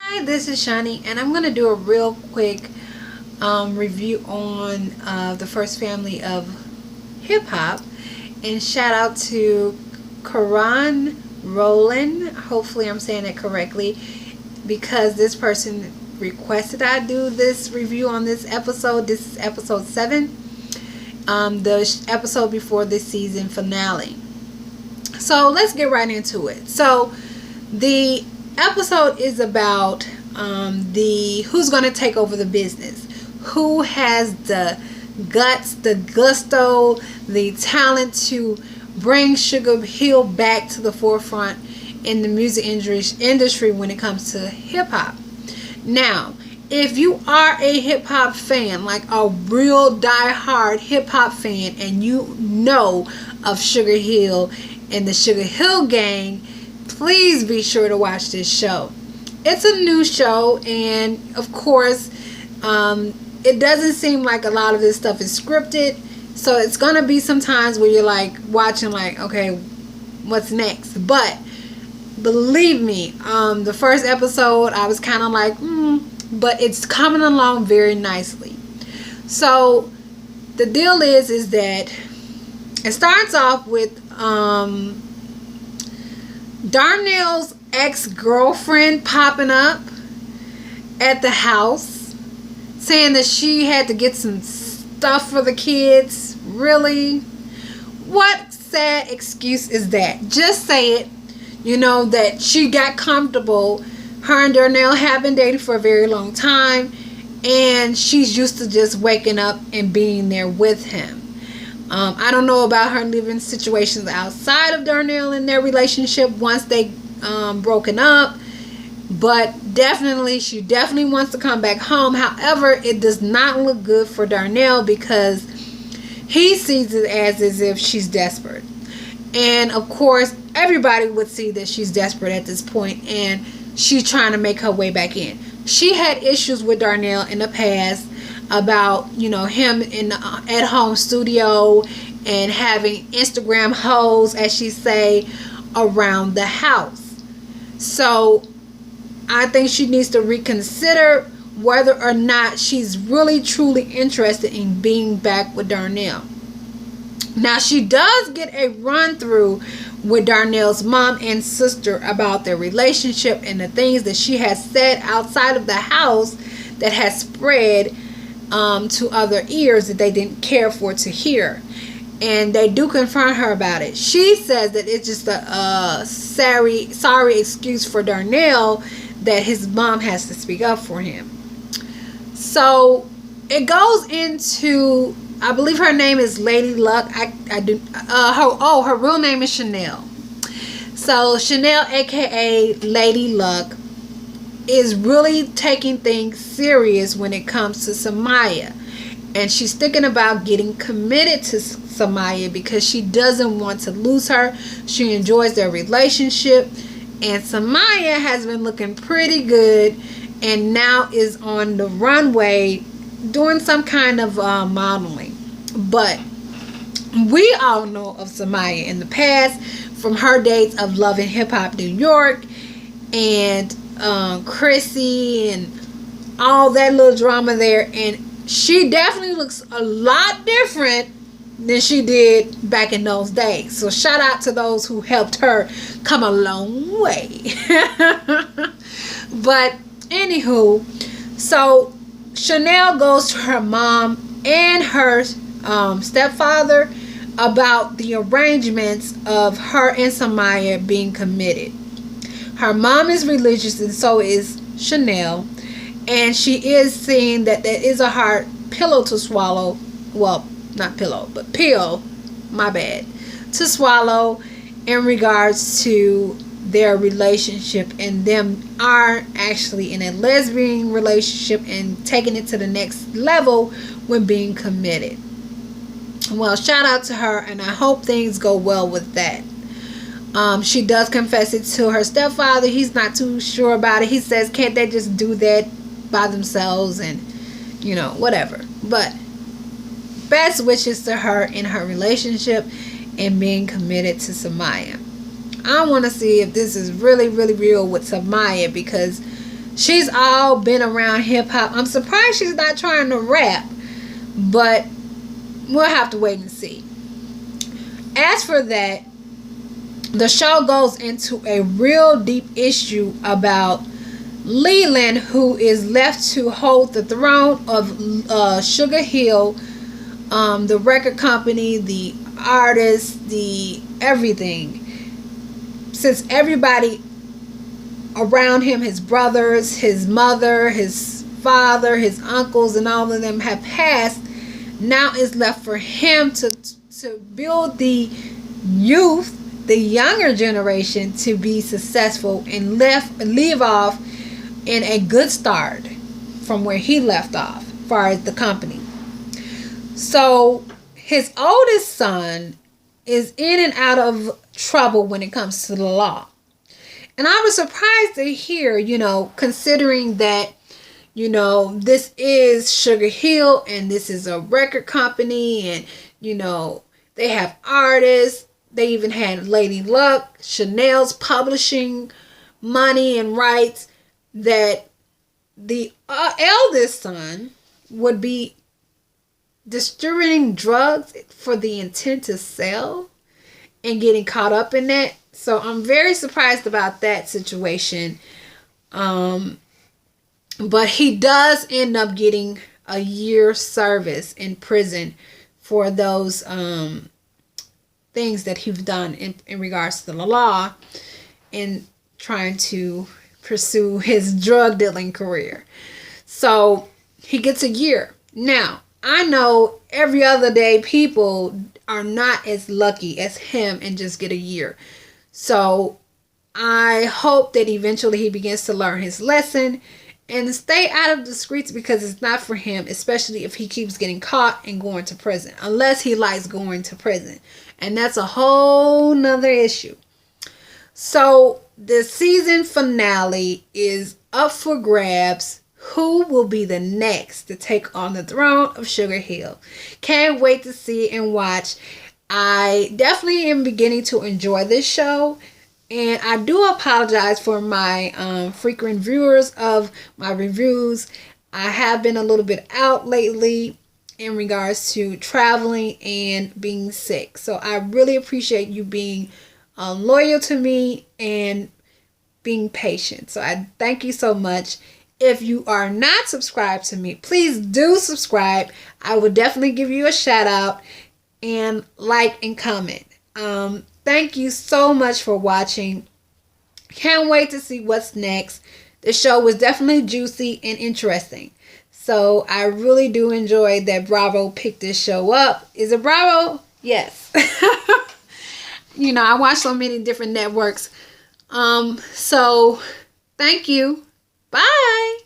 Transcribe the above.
Hi, this is Shani, and I'm going to do a real quick review on the first family of hip hop. And shout out to Karan Roland. Hopefully, I'm saying it correctly because this person requested I do this review on this episode. This is episode 7, the episode before the season finale. So, let's get right into it. So, the episode is about the who's going to take over the business, who has the guts, the gusto, the talent to bring Sugar Hill back to the forefront in the music industry when it comes to hip hop. Now, if you are a hip hop fan, like a real die-hard hip hop fan, and you know of Sugar Hill and the Sugar Hill Gang, please be sure to watch this show. It's a new show, and of course, it doesn't seem like a lot of this stuff is scripted. So it's gonna be some times where you're like watching, like, okay, what's next? But believe me, the first episode I was kind of like, but it's coming along very nicely. So the deal is that it starts off with Darnell's ex-girlfriend popping up at the house saying that she had to get some stuff for the kids. Really? What sad excuse is that? Just say it. You know, that she got comfortable. Her and Darnell have been dating for a very long time, and she's used to just waking up and being there with him. I don't know about her living situations outside of Darnell in their relationship once they broken up, but she definitely wants to come back home. However, it does not look good for Darnell because he sees it as if she's desperate, and of course everybody would see that she's desperate at this point, and she's trying to make her way back in. She had issues with Darnell in the past about, him in the at-home studio and having Instagram hoes, as she say, around the house. So I think she needs to reconsider whether or not she's really truly interested in being back with Darnell. Now, she does get a run through with Darnell's mom and sister about their relationship and the things that she has said outside of the house that has spread to other ears that they didn't care for to hear. And they do confront her about it. She says that it's just a sorry excuse for Darnell that his mom has to speak up for him. So it goes into, I believe her name is Lady Luck. Her real name is Shanell. So Shanell, aka Lady Luck, is really taking things serious when it comes to Somya. And she's thinking about getting committed to Somya because she doesn't want to lose her. She enjoys their relationship. And Somya has been looking pretty good and now is on the runway doing some kind of modeling. But we all know of Somya in the past from her dates of Love and Hip Hop New York and Chrissy and all that little drama there. And she definitely looks a lot different than she did back in those days. So shout out to those who helped her come a long way. But anywho, so Shanell goes to her mom and her stepfather about the arrangements of her and Somya being committed. Her mom is religious and so is Shanell, and she is seeing that there is a hard pillow to swallow. Well, not pillow, but pill, my bad, to swallow in regards to their relationship, and them are actually in a lesbian relationship and taking it to the next level when being committed. Well, shout out to her, and I hope things go well with that. She does confess it to her stepfather. He's not too sure about it. He says, can't they just do that by themselves and, whatever. But best wishes to her in her relationship and being committed to Somya. I want to see if this is really, really real with Somya, because She's all been around hip hop. I'm surprised she's not trying to rap, but we'll have to wait and see. As for that, the show goes into a real deep issue about Leland, who is left to hold the throne of Sugar Hill, the record company, the artists, the everything. Since everybody around him, his brothers, his mother, his father, his uncles, and all of them have passed, now it's left for him to build the youth, the younger generation, to be successful and leave off in a good start from where he left off as far as the company. So his oldest son is in and out of trouble when it comes to the law. And I was surprised to hear, considering that, this is Sugar Hill and this is a record company, and, they have artists. They even had Lady Luck, Shanell's publishing money and rights, that the eldest son would be distributing drugs for the intent to sell and getting caught up in that. So I'm very surprised about that situation. But he does end up getting a year's service in prison for those things that he's done in regards to the law and trying to pursue his drug dealing career. So he gets a year. Now, I know every other day people are not as lucky as him and just get a year. So I hope that eventually he begins to learn his lesson and stay out of the streets, because it's not for him, especially if he keeps getting caught and going to prison, unless he likes going to prison. And that's a whole nother issue. So the season finale is up for grabs. Who will be the next to take on the throne of Sugar Hill? Can't wait to see and watch. I definitely am beginning to enjoy this show. And I do apologize for my frequent viewers of my reviews. I have been a little bit out lately in regards to traveling and being sick. So I really appreciate you being loyal to me and being patient. So I thank you so much. If you are not subscribed to me, please do subscribe. I will definitely give you a shout out and like and comment. Thank you so much for watching. Can't wait to see what's next. The show was definitely juicy and interesting. So I really do enjoy that Bravo picked this show up. Is it Bravo? Yes. I watch so many different networks. So thank you. Bye.